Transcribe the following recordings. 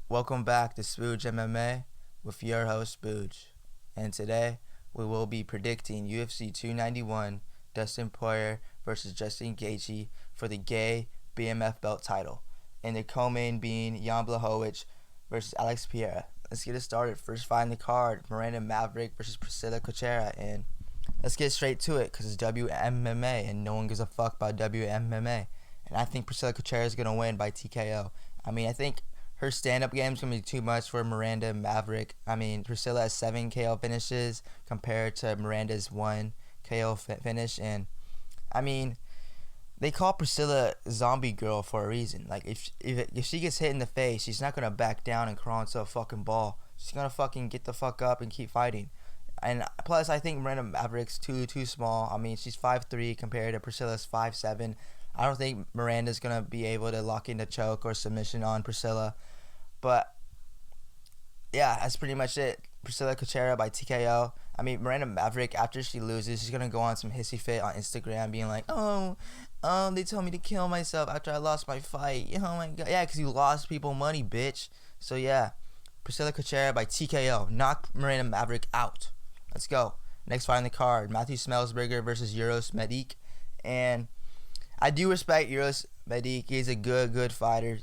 Welcome back to Spooge MMA with your host Spooge, and today we will be predicting UFC 291 Dustin Poirier versus Justin Gaethje for the gay BMF belt title, and the co-main being Jan Blachowicz versus Alex Pereira. Let's get it started. First fight in the card, Miranda Maverick versus Priscilla Cachoeira, and let's get straight to it because it's WMMA and no one gives a fuck about WMMA. And I think Priscilla Cachoeira is gonna win by TKO. I think her stand-up game is going to be too much for Miranda Maverick. Priscilla has 7 KO finishes compared to Miranda's 1 KO finish. And, they call Priscilla Zombie Girl for a reason. Like, if she gets hit in the face, she's not going to back down and crawl into a fucking ball. She's going to fucking get the fuck up and keep fighting. And plus, I think Miranda Maverick's too small. She's 5'3" compared to Priscilla's 5'7". I don't think Miranda's going to be able to lock in the choke or submission on Priscilla. But, yeah, that's pretty much it. Priscilla Cachoeira by TKO. Miranda Maverick, after she loses, she's going to go on some hissy fit on Instagram being like, they told me to kill myself after I lost my fight. Oh, my God. Yeah, because you lost people money, bitch. So, yeah, Priscilla Cachoeira by TKO. Knock Miranda Maverick out. Let's go. Next fight on the card, Matthew Smellsberger versus Uros Medic. And I do respect Uros Medic. He's a good fighter,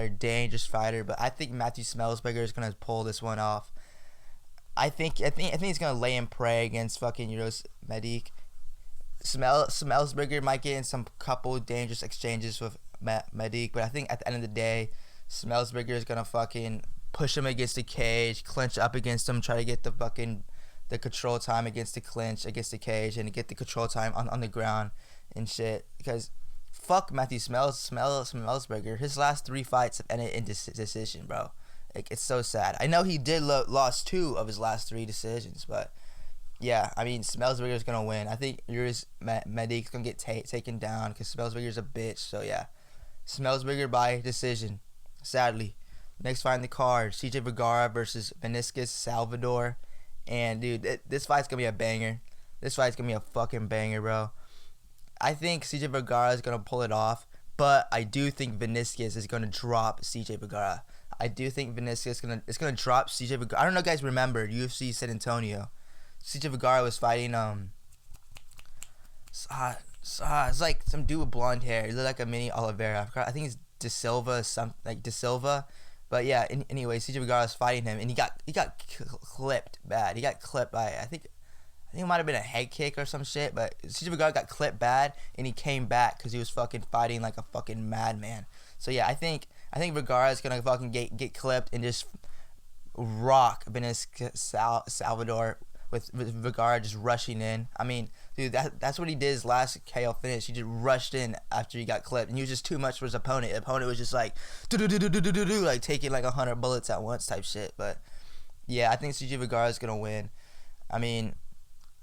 dangerous fighter. But I think Matthew Smellsberger is gonna pull this one off. I think he's gonna lay and pray against fucking Uros Medic. Smellsberger might get in some couple dangerous exchanges with Medic, but I think at the end of the day, Smellsberger is gonna fucking push him against the cage, clinch up against him, try to get the control time against the clinch, against the cage, and get the control time on the ground and shit. Because fuck Matthew Smellsberger. His last 3 fights have ended in decision, bro. Like, it's so sad. I know he did lost 2 of his last 3 decisions, but yeah, Smellsberger is gonna win. I think yours Medic's gonna get taken down because Smellsberger's a bitch. So yeah, Smellsberger by decision. Sadly, next fight in the card: CJ Vergara versus Vinicius Salvador. And dude, this fight's gonna be a banger. This fight's gonna be a fucking banger, bro. I think CJ Vergara is gonna pull it off, but I do think Vinicius is gonna drop CJ Vergara. I do think Vinicius is gonna drop CJ Vergara. I don't know if you guys remember UFC San Antonio. CJ Vergara was fighting it's like some dude with blonde hair. He looked like a mini Oliveira. I think it's De Silva. But yeah, anyway, CJ Vergara was fighting him, and he got clipped bad. He got clipped by I think it might have been a head kick or some shit. But CJ Vergara got clipped bad, and he came back because he was fucking fighting like a fucking madman. So yeah, I think Vergara is gonna fucking get clipped and just rock Vinicius Salvador with Vergara just rushing in. Dude, that's what he did his last KO finish. He just rushed in after he got clipped, and he was just too much for his opponent. The opponent was just like like taking like 100 bullets at once type shit. But yeah, I think CJ Vergara is gonna win.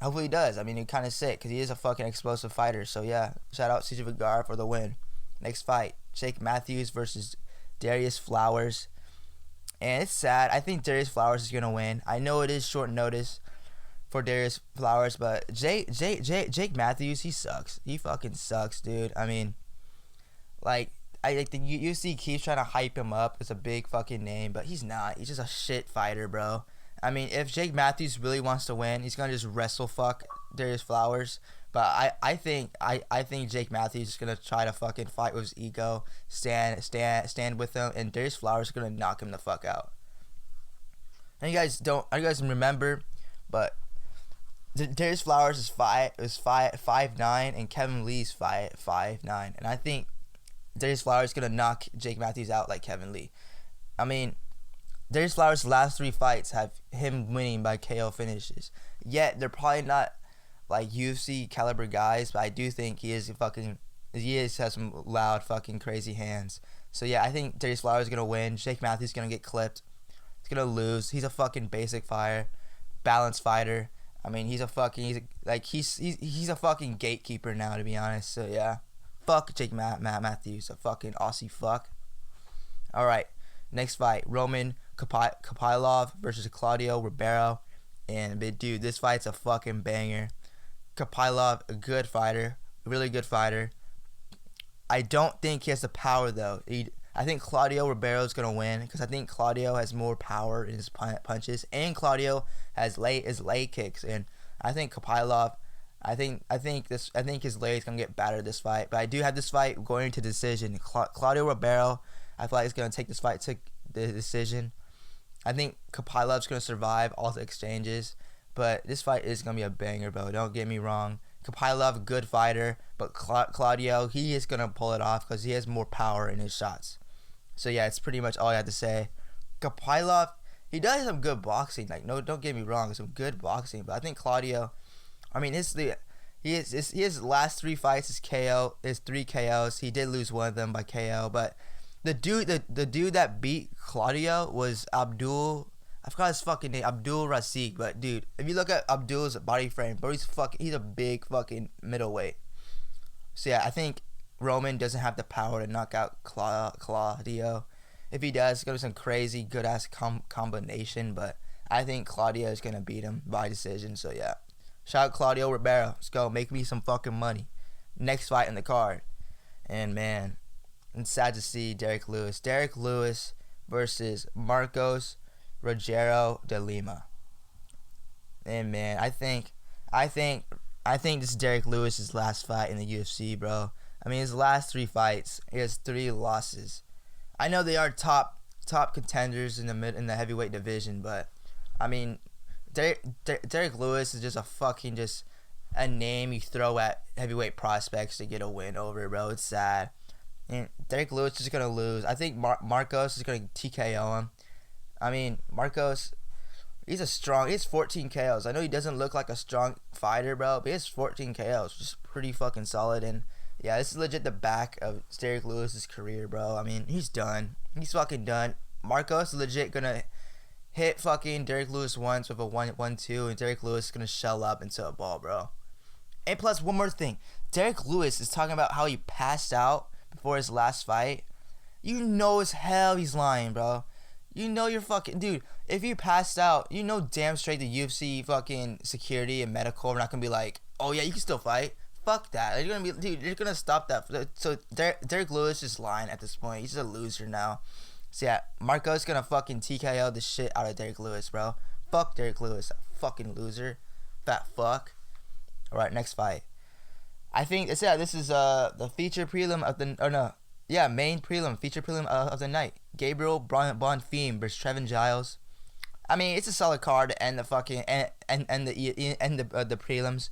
Hopefully he does. He's kind of sick because he is a fucking explosive fighter. So yeah, shout out CJ Vergara for the win. Next fight, Jake Matthews versus Darius Flowers. And it's sad. I think Darius Flowers is gonna win. I know it is short notice for Darius Flowers, but Jake Matthews, he sucks. He fucking sucks, dude. The UFC keeps trying to hype him up as a big fucking name, but he's not. He's just a shit fighter, bro. If Jake Matthews really wants to win, he's gonna just wrestle fuck Darius Flowers. But I think Jake Matthews is gonna try to fucking fight with his ego, stand with him, and Darius Flowers is gonna knock him the fuck out. And you guys remember, but Darius Flowers is 5'9", and Kevin Lee's 5'9", and I think Darius Flowers is gonna knock Jake Matthews out like Kevin Lee. Darius Flowers' last 3 fights have him winning by KO finishes. Yet they're probably not like UFC caliber guys, but I do think he has some loud fucking crazy hands. So yeah, I think Darius Flowers is gonna win. Jake Matthews is gonna get clipped. He's gonna lose. He's a fucking basic fighter, balanced fighter. He's a fucking gatekeeper now, to be honest. So yeah, fuck Jake Matthews, a fucking Aussie fuck. All right, next fight, Roman Kopylov versus Claudio Ribeiro. And dude, this fight's a fucking banger. Kopylov, a good fighter, really good fighter. I don't think he has the power though. I think Claudio Ribeiro is gonna win because I think Claudio has more power in his punches, and Claudio has his leg kicks, and I think Kopylov, I think his leg's gonna get battered this fight, but I do have this fight going to decision. Claudio Ribeiro, I feel like he's gonna take this fight to the decision. I think Kopylov's gonna survive all the exchanges, but this fight is gonna be a banger, bro. Don't get me wrong. Kopylov, good fighter, but Claudio, he is gonna pull it off because he has more power in his shots. So yeah, it's pretty much all I have to say. Kopylov, he does some good boxing. Like, no, don't get me wrong, some good boxing. But I think Claudio, I mean, his last 3 fights is KO, is 3 KOs. He did lose one of them by KO, but the dude that beat Claudio was Abdul. I forgot his fucking name, Abdul Rasik. But dude, if you look at Abdul's body frame, bro, he's a big fucking middleweight. So yeah, I think Roman doesn't have the power to knock out Claudio. If he does, it's gonna be some crazy good ass combination. But I think Claudio is gonna beat him by decision. So yeah, shout out Claudio Ribeiro. Let's go, make me some fucking money. Next fight in the card, and man, it's sad to see Derek Lewis versus Marcos Rogero de Lima. And man, I think this is Derek Lewis's last fight in the UFC, bro. I mean, his last 3 fights, he has 3 losses. I know they are top contenders in the heavyweight division, but I mean, Derek Lewis is just a name you throw at heavyweight prospects to get a win over, bro. It's sad. And Derek Lewis is gonna lose. I think Marcos is gonna TKO him. I mean, Marcos, he has 14 KOs. I know he doesn't look like a strong fighter, bro, but he has 14 KOs, which is pretty fucking solid. And yeah, this is legit the back of Derek Lewis's career, bro. I mean, he's done. He's fucking done. Marcos is legit gonna hit fucking Derek Lewis once with a 1-2, and Derek Lewis is gonna shell up into a ball, bro. And plus, one more thing. Derek Lewis is talking about how he passed out before his last fight. You know as hell he's lying, bro. You know you're fucking... Dude, if you passed out, you know damn straight the UFC fucking security and medical are not going to be like, oh yeah, you can still fight. Fuck that. You're going to be... Dude, you're going to stop that. So Derek Lewis is lying at this point. He's just a loser now. So yeah, Marco's going to fucking TKO the shit out of Derek Lewis, bro. Fuck Derek Lewis. That fucking loser. Fat fuck. Alright, next fight. I think... this is the feature prelim of the... Or no. Yeah, main prelim, feature prelim of the night. Gabriel Bonfim versus Trevin Giles. I mean, it's a solid card to end the fucking the prelims.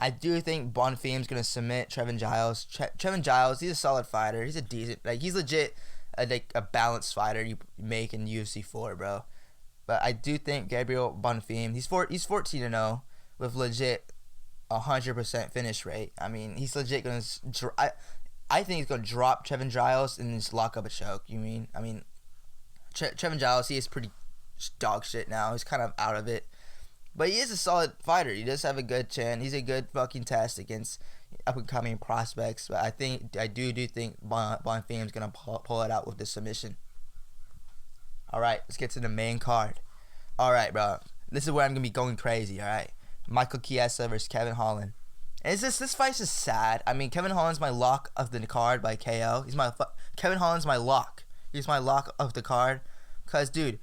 I do think Bonfim's gonna submit Trevin Giles. Trevin Giles, he's a solid fighter. He's a decent, he's legit a balanced fighter you make in UFC 4, bro. But I do think Gabriel Bonfim, he's 14-0 with legit 100% finish rate. I mean, he's legit gonna. I think he's going to drop Trevin Giles and just lock up a choke. I mean, Trevin Giles, he is pretty dog shit now. He's kind of out of it. But he is a solid fighter. He does have a good chin. He's a good fucking test against up-and-coming prospects. But I do think Bonfim's going to pull it out with the submission. All right, let's get to the main card. All right, bro. This is where I'm going to be going crazy, all right? Michael Chiesa versus Kevin Holland. And this fight's just sad. I mean, Kevin Holland's my lock of the card by KO. Kevin Holland's my lock. He's my lock of the card. Because, dude,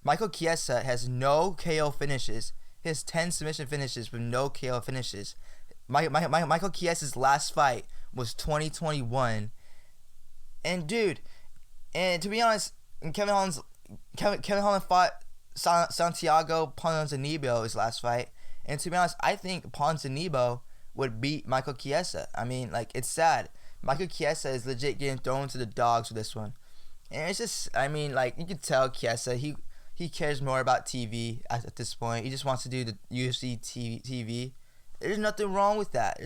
Michael Chiesa has no KO finishes. He has 10 submission finishes with no KO finishes. Michael Chiesa's last fight was 2021. And, dude, and to be honest, Kevin Holland fought Santiago Ponzinibbio his last fight. And to be honest, I think Ponzinibbio would beat Michael Chiesa. I mean, it's sad. Michael Chiesa is legit getting thrown to the dogs with this one. And it's just, I mean, you can tell Chiesa, he cares more about TV at this point. He just wants to do the UFC TV. There's nothing wrong with that.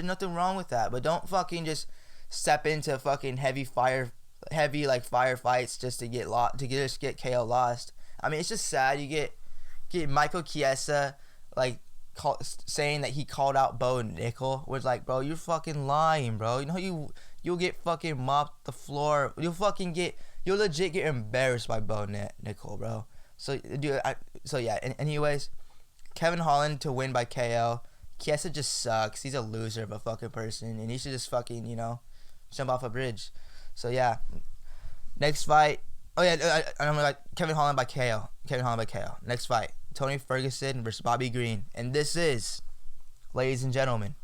But don't fucking just step into fucking heavy fire fights just to get KO lost. I mean, it's just sad. You get Michael Chiesa, saying that he called out Bo Nickel was bro, you're fucking lying, bro. You know you'll get fucking mopped the floor. You'll legit get embarrassed by Bo Nickel, bro. So dude, anyways, Kevin Holland to win by KO. Chiesa just sucks. He's a loser of a fucking person, and he should just fucking jump off a bridge. So yeah, Next fight. Oh yeah, I'm like Kevin Holland by KO. Kevin Holland by KO. Next fight. Tony Ferguson versus Bobby Green. And this is, ladies and gentlemen,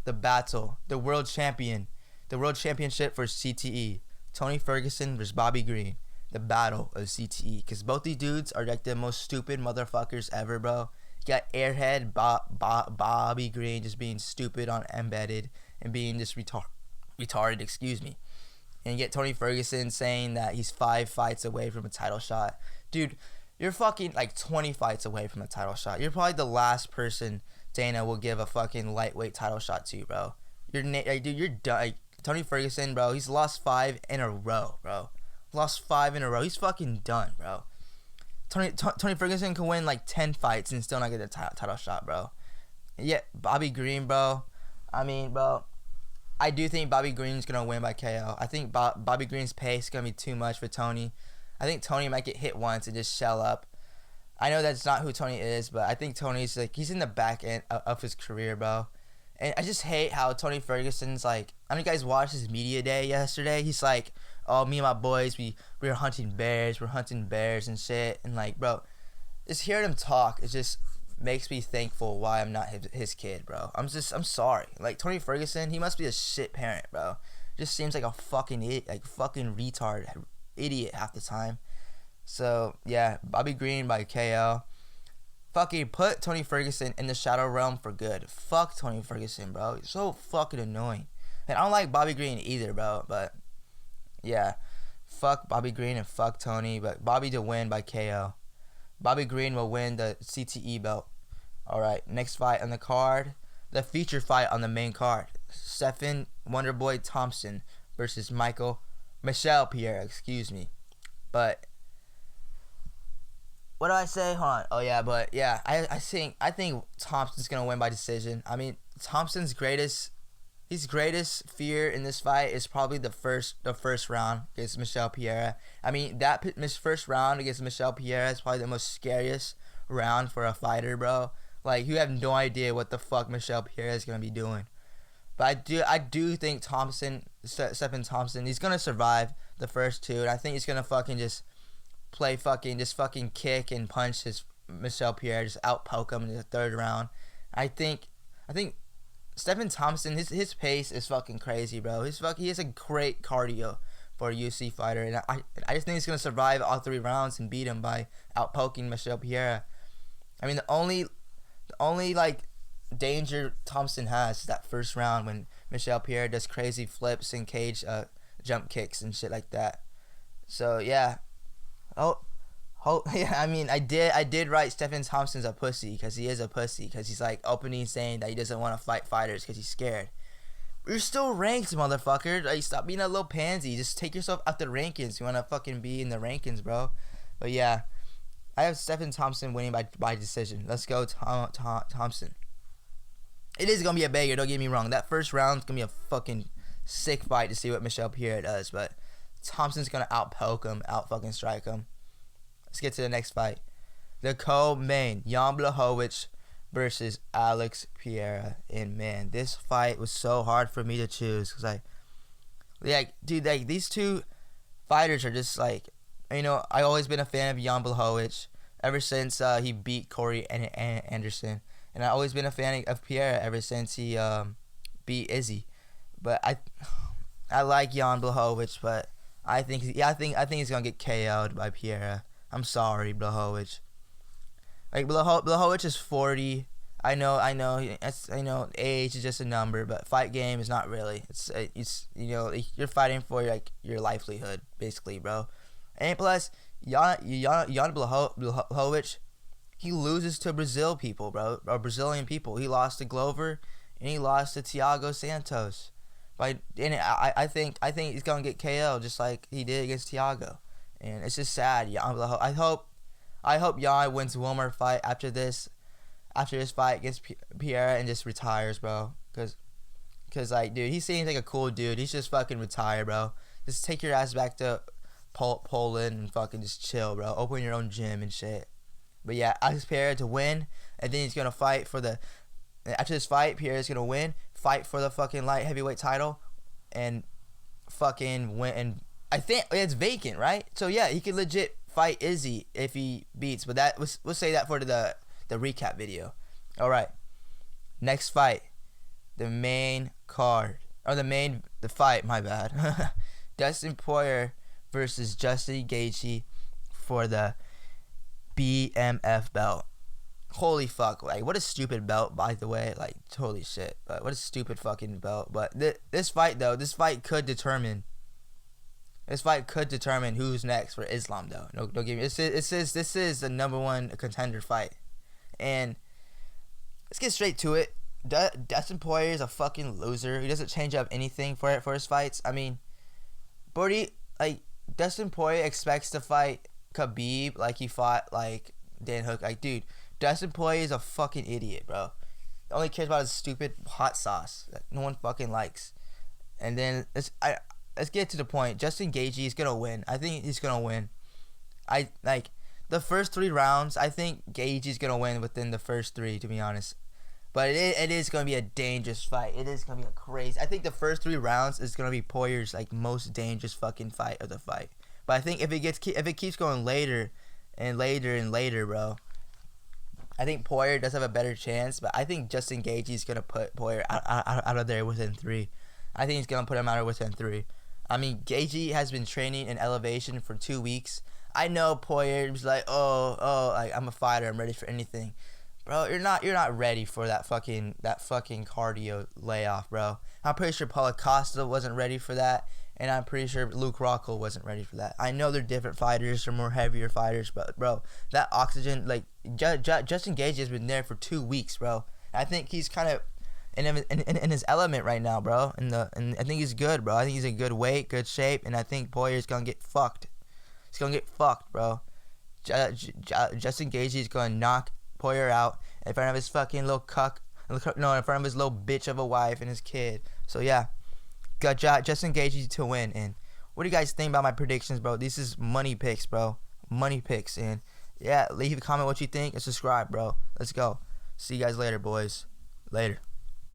the battle, the world champion, the world championship for CTE. Tony Ferguson versus Bobby Green. The battle of CTE. Because both these dudes are like the most stupid motherfuckers ever, bro. You got airhead Bobby Green just being stupid on embedded and being just retarded, excuse me. And you get Tony Ferguson saying that he's 5 fights away from a title shot. Dude, you're fucking like 20 fights away from a title shot. You're probably the last person Dana will give a fucking lightweight title shot to, bro. Dude, you're done. Like, Tony Ferguson, bro, he's lost 5 in a row, bro. Lost 5 in a row. He's fucking done, bro. Tony Ferguson can win like 10 fights and still not get a title shot, bro. Yeah, Bobby Green, bro. I mean, bro, I do think Bobby Green's going to win by KO. I think Bobby Green's pace is going to be too much for Tony. I think Tony might get hit once and just shell up. I know that's not who Tony is, but I think Tony's like, he's in the back end of his career, bro. And I just hate how Tony Ferguson's like, I don't know if you guys watched his media day yesterday. He's like, oh, me and my boys, we were hunting bears. We're hunting bears and shit. And like, bro, just hearing him talk, it just makes me thankful why I'm not his kid, bro. I'm sorry. Like, Tony Ferguson, he must be a shit parent, bro. Just seems like a fucking idiot, like fucking retard, idiot half the time. So, yeah, Bobby Green by KO. Fucking put Tony Ferguson in the shadow realm for good. Fuck Tony Ferguson, bro. He's so fucking annoying. And I don't like Bobby Green either, bro. But, yeah. Fuck Bobby Green and fuck Tony. But Bobby to win by KO. Bobby Green will win the CTE belt. Alright, next fight on the card. The feature fight on the main card. Stephen Wonderboy Thompson versus Michel Pereira, excuse me. But what do I say? Hold on. Oh yeah, but yeah, I think Thompson's gonna win by decision. I mean, Thompson's greatest fear in this fight is probably the first round against Michel Pereira. I mean, that first round against Michel Pereira is probably the most scariest round for a fighter, bro. Like, you have no idea what the fuck Michel Pereira is gonna be doing. But I do think Stephen Thompson, he's gonna survive the first 2, and I think he's gonna fucking just fucking kick and punch his Michel Pereira, just outpoke him in the 3rd round. I think Stephen Thompson, his pace is fucking crazy, bro. He has a great cardio for a UFC fighter, and I just think he's gonna survive all 3 rounds and beat him by outpoking Michel Pereira. I mean, the only like danger Thompson has is that first round when Michel Pereira does crazy flips and cage jump kicks and shit like that. So yeah. Yeah, I mean, I did write Stephen Thompson's a pussy, because he is a pussy, because he's like openly saying that he doesn't want to fight fighters because he's scared. You're still ranked, motherfucker. Like, stop being a little pansy. Just take yourself out the rankings. You want to fucking be in the rankings, bro. But yeah, I have Stephen Thompson winning by decision. Let's go, Thompson. It is going to be a banger, don't get me wrong. That first round is going to be a fucking sick fight to see what Michel Pereira does, but Thompson's going to outpoke him, out-fucking strike him. Let's get to the next fight. The co-main, Jan Blachowicz versus Alex Pereira. And man, this fight was so hard for me to choose, because dude, like, these two fighters are just like, you know, I've always been a fan of Jan Blachowicz ever since he beat Corey Anderson, and I've always been a fan of Pereira ever since he beat Izzy. But I like Jan Blachowicz, but I think he's gonna get KO'd by Pereira. I'm sorry, Blachowicz. Like, Blachowicz is 40. I know. Age is just a number, but fight game is not really. It's you know, you're fighting for your livelihood, basically, bro. And plus, Jan Blachowicz, he loses to Brazilian people. He lost to Glover, and he lost to Thiago Santos. I think he's gonna get KO just like he did against Thiago, and it's just sad. I hope Jan wins one more fight after this fight against Pereira and just retires, bro. Cause like, dude, he seems like a cool dude. He's just fucking retire, bro. Just take your ass back to Poland and fucking just chill, bro. Open your own gym and shit. But yeah, Alex Pereira to win, and then he's gonna fight for the. After this fight, Pereira's gonna fight for the fucking light heavyweight title, and fucking win I think it's vacant, right? So yeah, he could legit fight Izzy if he beats. But we'll say that for the recap video. All right, next fight, the main card or the fight. My bad. Dustin Poirier versus Justin Gaethje for the BMF belt. Holy fuck, like what a stupid belt, by the way. Like holy shit, but what a stupid fucking belt. But this fight could determine who's next for Islam though. No, don't give me. This is the number one contender fight, and let's get straight to it. Dustin Poirier is a fucking loser. He doesn't change up anything for his fights. I mean, Dustin Poirier expects to fight Khabib like he fought like Dan Hook. Like, dude, Dustin Poirier is a fucking idiot, bro. He only cares about his stupid hot sauce that no one fucking likes. And then let's get to the point. Justin Gaethje is gonna win. I think he's gonna win. I like the first 3 rounds. I think Gaethje's gonna win within the first 3, to be honest. But it is gonna be a dangerous fight. It is gonna be a crazy. I think the first 3 rounds is gonna be Poirier's like most dangerous fucking fight of the fight. But I think if it keeps going later and later, bro, I think Poirier does have a better chance. But I think Justin Gaethje is gonna put Poirier out of there within 3. I think he's gonna put him out of within 3. I mean, Gaethje has been training in elevation for 2 weeks. I know Poirier's like, like I'm a fighter, I'm ready for anything. Bro, you're not ready for that fucking cardio layoff, bro. I'm pretty sure Paulo Costa wasn't ready for that, and I'm pretty sure Luke Rockhold wasn't ready for that. I know they're different fighters, they're more heavier fighters, but bro, that oxygen, like Justin Gaethje has been there for 2 weeks, bro. I think he's kind of in his element right now, bro. And I think he's good, bro. I think he's in good weight, good shape, and I think Poirier's gonna get fucked. He's gonna get fucked, bro. Justin Gaethje is gonna knock Poirier out in front of his fucking little cuck. No, in front of his little bitch of a wife and his kid. So yeah, got Justin Gaethje to win. And what do you guys think about my predictions, bro? This is money picks, bro. Money picks. And yeah, leave a comment what you think and subscribe, bro. Let's go. See you guys later, boys. Later.